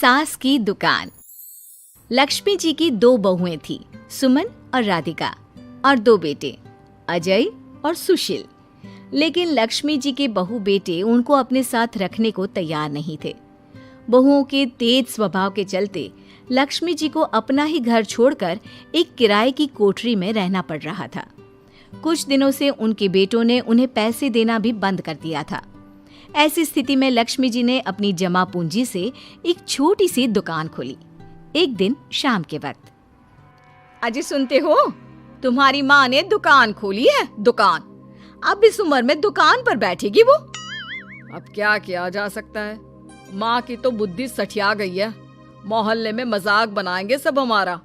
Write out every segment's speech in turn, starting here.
सास की दुकान। लक्ष्मी जी की 2 बहुएं थी, सुमन और राधिका, और 2 बेटे, अजय और सुशील। लेकिन लक्ष्मी जी के बहू बेटे उनको अपने साथ रखने को तैयार नहीं थे। बहुओं के तेज स्वभाव के चलते लक्ष्मी जी को अपना ही घर छोड़कर एक किराए की कोठरी में रहना पड़ रहा था। कुछ दिनों से उनके बेटों ने उन्हें पैसे देना भी बंद कर दिया था। ऐसी स्थिति में लक्ष्मी जी ने अपनी जमा पूंजी से एक छोटी सी दुकान खोली। एक दिन शाम के वक्त, अजी सुनते हो, तुम्हारी माँ ने दुकान खोली है। दुकान अब इस उम्र में दुकान पर बैठेगी वो। अब क्या किया जा सकता है, माँ की तो बुद्धि सठिया गई है। मोहल्ले में मजाक बनाएंगे सब हमारा।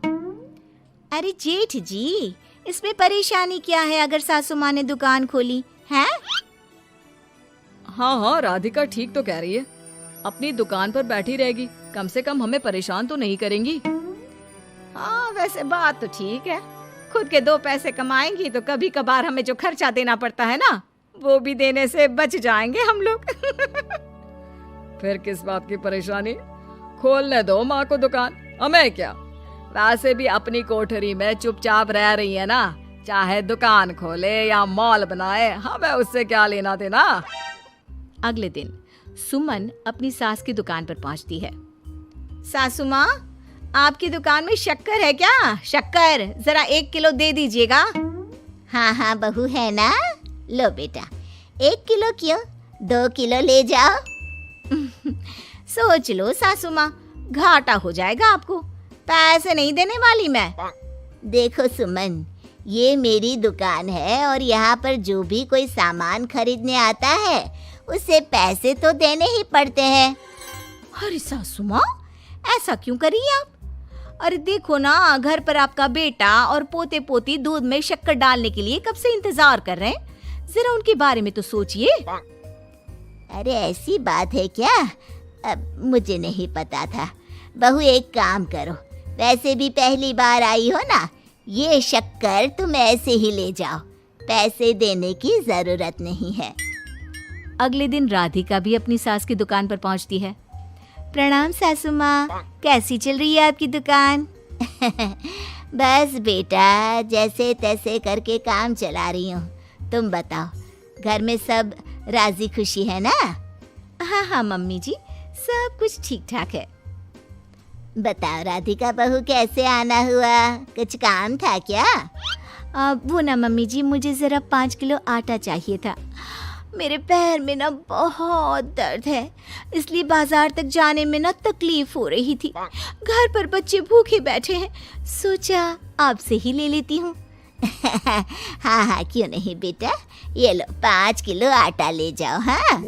अरे जेठ जी, इसमें परेशानी क्या है अगर सासू माँ ने दुकान खोली है? हाँ, राधिका ठीक तो कह रही है। अपनी दुकान पर बैठी रहेगी, कम से कम हमें परेशान तो नहीं करेंगी। हाँ, वैसे बात तो ठीक है। खुद के 2 पैसे कमाएंगी तो कभी कभार हमें जो खर्चा देना पड़ता है ना, वो भी देने से बच जाएंगे हम लोग। फिर किस बात की परेशानी, खोलने दो माँ को दुकान, हमें क्या। वैसे भी अपनी कोठरी में चुपचाप रह रही है ना, चाहे दुकान खोले या मॉल बनाए, हमें उससे क्या लेना देना। अगले दिन सुमन अपनी सास की दुकान पर पहुंचती है। सासू माँ, आपकी दुकान में शक्कर है क्या? शक्कर जरा 1 किलो दे दीजिएगा। हाँ हाँ बहू, है ना, लो बेटा, 1 किलो क्यों, 2 किलो ले जाओ। सोच लो सासू माँ, घाटा हो जाएगा आपको, पैसे नहीं देने वाली मैं। देखो सुमन, ये मेरी दुकान है और यहाँ पर जो भी कोई सामान खरीदने आता है उसे पैसे तो देने ही पड़ते हैं। अरे सासू माँ, ऐसा क्यों करी आप? अरे देखो ना, घर पर आपका बेटा और पोते पोती दूध में शक्कर डालने के लिए कब से इंतजार कर रहे हैं। जरा उनके बारे में तो सोचिए। अरे ऐसी बात है क्या? अब मुझे नहीं पता था। बहू एक काम करो, वैसे भी पहली बार आई हो ना, ये शक्कर तुम ऐसे ही ले जाओ, पैसे देने की जरूरत नहीं है। अगले दिन राधिका भी अपनी सास की दुकान पर पहुंचती है। प्रणाम सासू माँ, कैसी चल रही है आपकी दुकान? बस बेटा, जैसे तैसे करके काम चला रही हूँ। तुम बताओ, घर में सब राजी खुशी है ना? हाँ हाँ मम्मी जी, सब कुछ ठीक ठाक है। बताओ राधिका बहू, कैसे आना हुआ? कुछ काम था क्या? वो ना मम्मी जी, मुझे जरा 5 किलो आटा चाहिए था। मेरे पैर में ना बहुत दर्द है, इसलिए बाजार तक जाने में ना तकलीफ हो रही थी। घर पर बच्चे भूखे बैठे हैं, सोचा आपसे ही ले लेती हूँ। हाँ हाँ, क्यों नहीं बेटा, ये लो 5 किलो आटा ले जाओ। हाँ,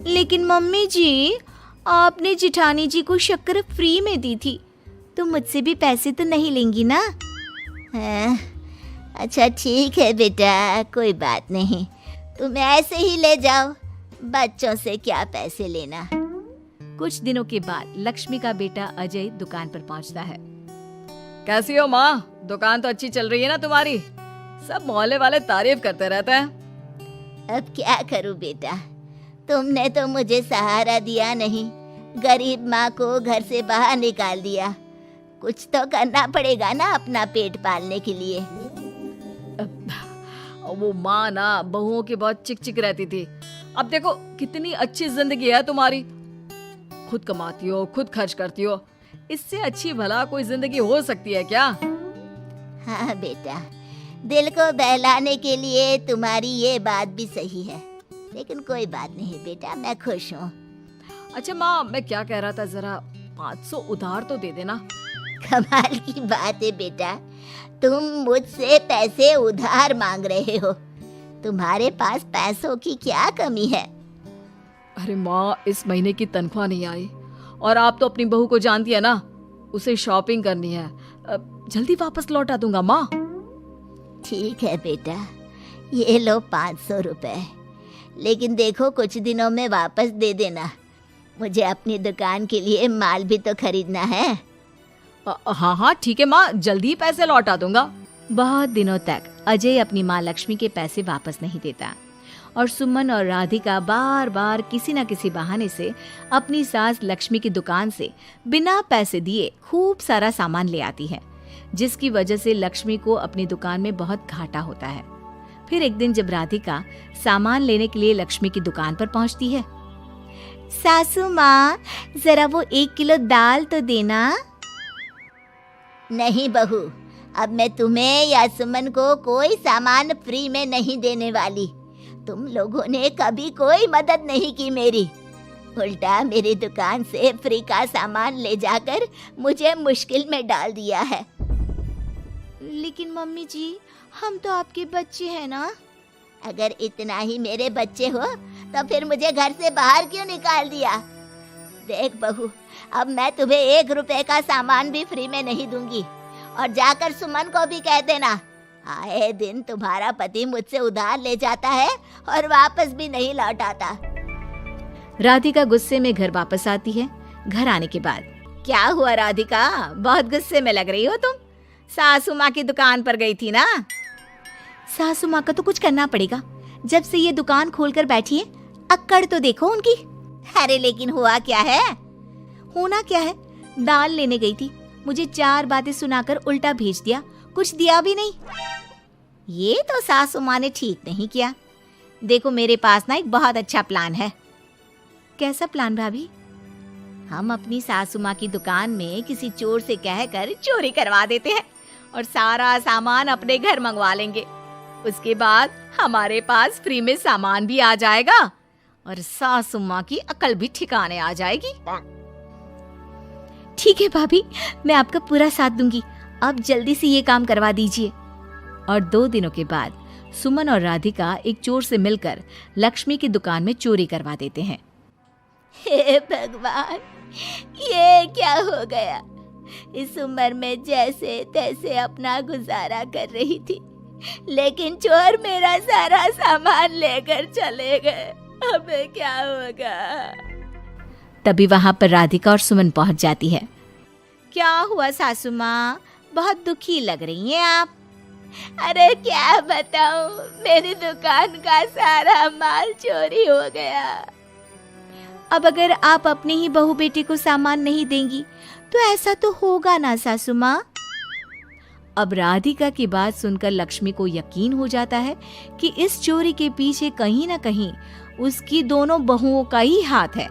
लेकिन मम्मी जी, आपने जिठानी जी को शक्कर फ्री में दी थी, तो मुझसे भी पैसे तो नहीं लेंगी ना? हाँ, अच्छा ठीक है बेटा, कोई बात नहीं, तुम ऐसे ही ले जाओ, बच्चों से क्या पैसे लेना। कुछ दिनों के बाद लक्ष्मी का बेटा अजय दुकान पर पहुंचता है। कैसी हो माँ, दुकान तो अच्छी चल रही है ना तुम्हारी, सब मोहल्ले वाले तारीफ करते रहते हैं। अब क्या करूं बेटा, तुमने तो मुझे सहारा दिया नहीं, गरीब माँ को घर से बाहर निकाल दिया। कुछ तो करना पड़ेगा ना अपना पेट पालने के लिए। वो माँ ना बहुओं की बहुत चिक चिक रहती थी। अब देखो कितनी अच्छी जिंदगी है तुम्हारी, खुद कमाती हो, खुद खर्च करती हो, इससे अच्छी भला कोई जिंदगी हो सकती है क्या? हाँ बेटा, दिल को बहलाने के लिए तुम्हारी ये बात भी सही है, लेकिन कोई बात नहीं बेटा, मैं खुश हूँ। अच्छा माँ, मैं क्या कह रहा था, जरा 500 उधार तो दे देना। कमाल की बात है बेटा, तुम मुझसे पैसे उधार मांग रहे हो, तुम्हारे पास पैसों की क्या कमी है? अरे माँ, इस महीने की तनख्वाह नहीं आई और आप तो अपनी बहू को जानती है ना, उसे शॉपिंग करनी है, जल्दी वापस लौटा दूंगा माँ। ठीक है बेटा, ये लो 500 रुपए, लेकिन देखो कुछ दिनों में वापस दे देना, मुझे अपनी दुकान के लिए माल भी तो खरीदना है। हाँ हाँ ठीक है माँ, जल्दी पैसे लौटा दूंगा। बहुत दिनों तक अजय अपनी माँ लक्ष्मी के पैसे वापस नहीं देता और सुमन और राधिका बार बार किसी न किसी बहाने से अपनी सास लक्ष्मी की दुकान से बिना पैसे दिए खूब सारा सामान ले आती है, जिसकी वजह से लक्ष्मी को अपनी दुकान में बहुत घाटा होता है। फिर एक दिन जब राधिका सामान लेने के लिए लक्ष्मी की दुकान पर पहुंचती है, सासू माँ, जरा वो 1 किलो दाल तो देना। नहीं बहू, अब मैं तुम्हें या सुमन को कोई सामान फ्री में नहीं देने वाली। तुम लोगों ने कभी कोई मदद नहीं की मेरी, उल्टा मेरी दुकान से फ्री का सामान ले जाकर मुझे मुश्किल में डाल दिया है। लेकिन मम्मी जी, हम तो आपके बच्चे हैं ना। अगर इतना ही मेरे बच्चे हो तो फिर मुझे घर से बाहर क्यों निकाल दिया? देख बहू, अब मैं तुम्हें 1 रुपए का सामान भी फ्री में नहीं दूंगी। और जाकर सुमन को भी कह देना, आए दिन तुम्हारा पति मुझसे उधार ले जाता है और वापस भी नहीं लौटाता। राधिका गुस्से में घर वापस आती है। घर आने के बाद, क्या हुआ राधिका, बहुत गुस्से में लग रही हो तुम? सासू माँ की दुकान पर गई थी ना? सासू माँ का तो कुछ करना पड़ेगा, जब से ये दुकान खोलकर बैठी है। अक्कड़ तो देखो उनकी। अरे लेकिन हुआ क्या है? होना क्या है, दाल लेने गई थी, मुझे 4 बातें सुनाकर उल्टा भेज दिया, कुछ दिया भी नहीं। ये तो सासू माँ ने ठीक नहीं किया। देखो मेरे पास ना एक बहुत अच्छा प्लान है। कैसा प्लान भाभी? हम अपनी सासू माँ की दुकान में किसी चोर से कहकर चोरी करवा देते हैं और सारा सामान अपने घर मंगवा लेंगे। उसके बाद हमारे पास फ्री में सामान भी आ जाएगा और सासू माँ की अकल भी ठिकाने आ जाएगी। ठीक है भाभी, मैं आपका पूरा साथ दूंगी। अब जल्दी से ये काम करवा दीजिए। और 2 दिनों के बाद सुमन और राधिका एक चोर से मिलकर लक्ष्मी की दुकान में चोरी करवा देते हैं। हे भगवान, ये क्या हो गया? इस उम्र में जैसे तैसे अपना गुजारा कर रही थी, लेकिन चोर मेरा सारा सामान लेकर चले गए। अब क्या होगा? तभी वहां पर राधिका और सुमन पहुंच जाती है। क्या हुआ सासू माँ, बहुत दुखी लग रही हैं आप? अरे क्या बताऊं, मेरी दुकान का सारा माल चोरी हो गया। अब अगर आप अपने ही बहू बेटे को सामान नहीं देंगी तो ऐसा तो होगा ना सासू माँ। अब राधिका की बात सुनकर लक्ष्मी को यकीन हो जाता है कि इस चोरी के पीछे कहीं ना कहीं उसकी दोनों बहुओं का ही हाथ है।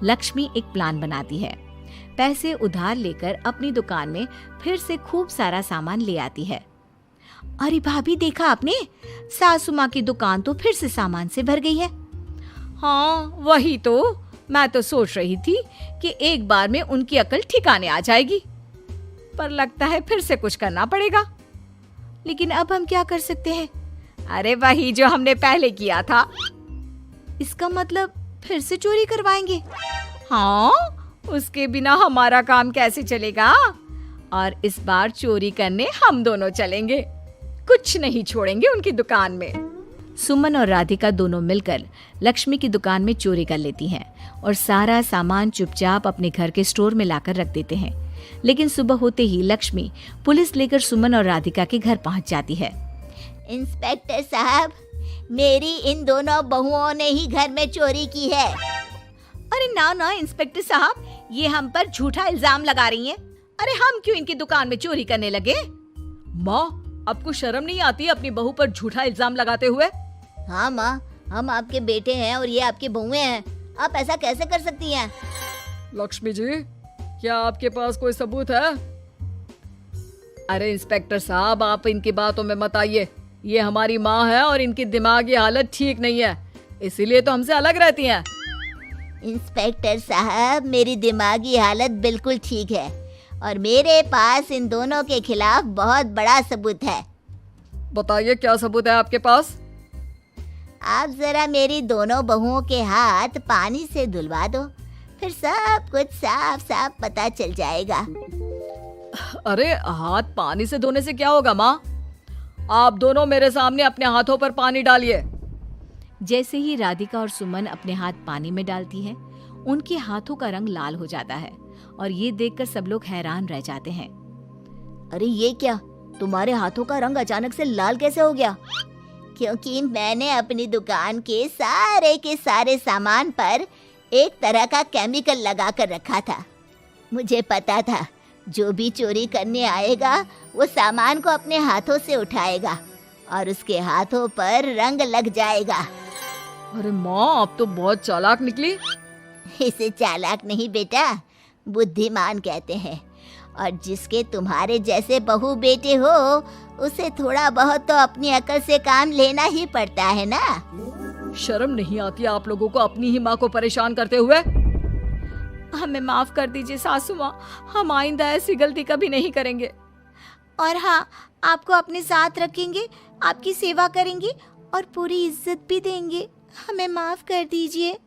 लक्ष्मी एक प्लान बनाती है, पैसे उधार लेकर अपनी दुकान में फिर से खूब सारा सामान ले आती है। अरे भाभी, देखा आपने, सासू माँ की दुकान तो फिर से सामान से भर गई है। हाँ वही तो, मैं तो सोच रही थी कि एक बार में उनकी अकल ठिकाने आ जाएगी, पर लगता है फिर से कुछ करना पड़ेगा। लेकिन अब हम क्या कर सकते हैं? अरे वही जो हमने पहले किया था। इसका मतलब फिर से चोरी करवाएंगे? हाँ, उसके बिना हमारा काम कैसे चलेगा? और इस बार चोरी करने हम दोनों चलेंगे, कुछ नहीं छोड़ेंगे उनकी दुकान में। सुमन और राधिका दोनों मिलकर लक्ष्मी की दुकान में चोरी कर लेती हैं और सारा सामान चुपचाप अपने घर के स्टोर में लाकर रख देते हैं। लेकिन सुबह होते ही लक्ष्मी पुलिस लेकर सुमन और राधिका के घर पहुंच जाती है। इंस्पेक्टर साहब, मेरी इन दोनों बहुओं ने ही घर में चोरी की है। अरे ना ना इंस्पेक्टर साहब, ये हम पर झूठा इल्जाम लगा रही हैं। अरे हम क्यों इनकी दुकान में चोरी करने लगे? माँ, आपको शर्म नहीं आती अपनी बहू पर झूठा इल्जाम लगाते हुए? हाँ माँ, हम आपके बेटे हैं और ये आपके बहुएं हैं, आप ऐसा कैसे कर सकती हैं? लक्ष्मी जी, क्या आपके पास कोई सबूत है? अरे इंस्पेक्टर साहब, आप इनकी बातों में मत आइए। ये हमारी माँ है और इनकी दिमागी हालत ठीक नहीं है, इसीलिए तो हमसे अलग रहती हैं। इंस्पेक्टर साहब, मेरी दिमागी हालत बिल्कुल ठीक है और मेरे पास इन दोनों के खिलाफ बहुत बड़ा सबूत है। बताइए, क्या सबूत है आपके पास? आप जरा मेरी दोनों बहुओं के हाथ पानी से धुलवा दो, फिर सब कुछ साफ साफ पता चल जाएगा। अरे हाथ पानी से धोने से क्या होगा माँ? आप दोनों मेरे सामने अपने हाथों पर पानी डालिए। जैसे ही राधिका और सुमन अपने हाथ पानी में डालती हैं, उनके हाथों का रंग लाल हो जाता है और ये देखकर सब लोग हैरान रह जाते हैं। अरे ये क्या, तुम्हारे हाथों का रंग अचानक से लाल कैसे हो गया? क्योंकि मैंने अपनी दुकान के सारे सामान पर एक तरह का केमिकल लगा कर रखा था। मुझे पता था जो भी चोरी करने आएगा वो सामान को अपने हाथों से उठाएगा और उसके हाथों पर रंग लग जाएगा। अरे माँ, आप तो बहुत चालाक निकली। इसे चालाक नहीं बेटा, बुद्धिमान कहते हैं। और जिसके तुम्हारे जैसे बहू बेटे हो उसे थोड़ा बहुत तो अपनी अकल से काम लेना ही पड़ता है ना। शर्म नहीं आती आप लोगों को अपनी ही माँ को परेशान करते हुए? हमें माफ कर दीजिए सासू माँ, हम आइंदा ऐसी गलती कभी नहीं करेंगे। और हाँ, आपको अपने साथ रखेंगे, आपकी सेवा करेंगे और पूरी इज्जत भी देंगे। हमें माफ कर दीजिए।